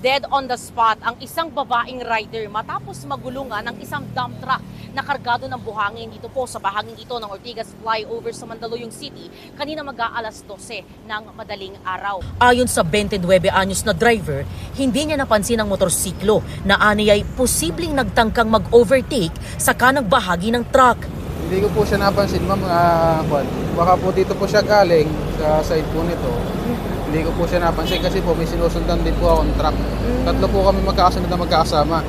Dead on the spot ang isang babaeng rider matapos magulungan ng isang dump truck na kargado ng buhangin dito po sa bahaging ito ng Ortigas Flyover sa Mandaluyong City kanina mag-aalas 12 ng madaling araw. Ayon sa 29 anyos na driver, hindi niya napansin ang motorsiklo na aniyay posibleng nagtangkang mag-overtake sa kanang bahagi ng truck. Hindi ko po siya napansin, ma'am. Baka po dito po siya galing sa side po nito. Hindi ko po siya napansin kasi po may sinusundan din po akong truck. Tatlo po kami magkakasunod na magkakasama.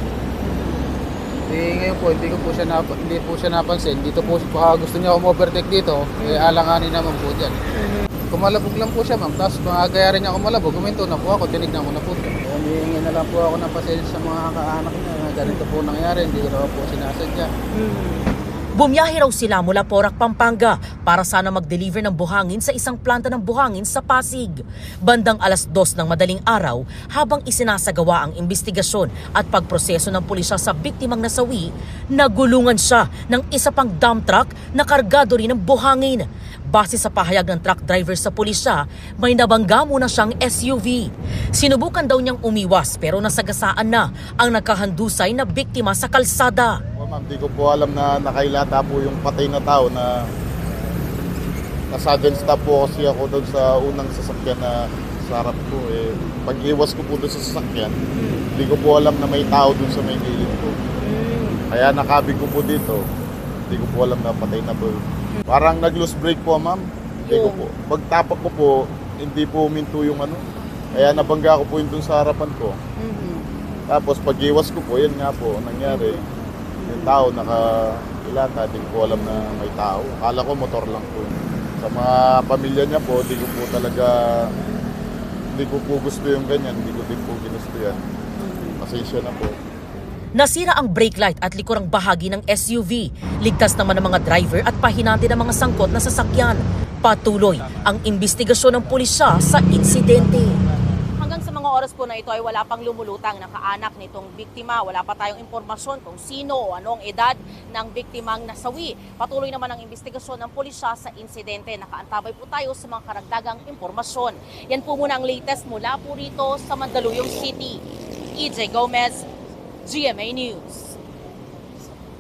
Ngayon po hindi po siya napansin. Dito po baka gusto niya overtake dito, alanganin naman po diyan. Kumalabog lang po siya, ma'am. Tapos kaya rin niya kumalabog, guminto na po ako, tinignan ko na po siya. Humihingi na lang po ako ng pasensya sa mga kaanak niya. Ganito po nangyari, hindi ko na po sinasadya. Bumiyahe raw sila mula Porac, Pampanga para sana mag-deliver ng buhangin sa isang planta ng buhangin sa Pasig. Bandang alas 2 ng madaling araw, habang isinasagawa ang investigasyon at pagproseso ng pulisya sa biktimang nasawi, nagulungan siya ng isa pang dump truck na kargado rin ng buhangin. Base sa pahayag ng truck driver sa pulisya, may nabangga muna siyang SUV. Sinubukan daw niyang umiwas pero nasagasaan na ang nagkahandusay na biktima sa kalsada. Ma'am, di ko po alam na nakailata po yung patay na tao na nasa against stop po kasi ako doon sa unang sasakyan na sa harap ko. Pag-iwas ko po doon sa sasakyan, di ko po alam na may tao doon sa may gilid ko. Kaya nakabig ko po dito, di ko po alam na patay na po. Parang nag-loose brake po, ma'am. Di ko po. Pagtapak ko po, hindi po huminto yung ano. Kaya nabangga ko po yun doon sa harapan ko. Tapos pag-iwas ko po, yan nga po nangyari. Yung tao nakailata, di ko alam na may tao. Akala ko motor lang po. Sa mga pamilya niya po, di ko po talaga, di ko po gusto yung ganyan, di ko din po ginusto yan. Pasensya na po. Nasira ang brake light at likurang bahagi ng SUV. Ligtas naman ang mga driver at pahinante ng mga sangkot na sasakyan. Patuloy ang investigasyon ng pulisya sa insidente. Hanggang sa mga oras po na ito ay wala pang lumulutang na kaanak nitong biktima. Wala pa tayong impormasyon kung sino o anong edad ng biktimang nasawi. Patuloy naman ang investigasyon ng pulisya sa insidente. Nakaantabay po tayo sa mga karagdagang impormasyon. Yan po muna ang latest mula po rito sa Mandaluyong City. EJ Gomez, GMA News.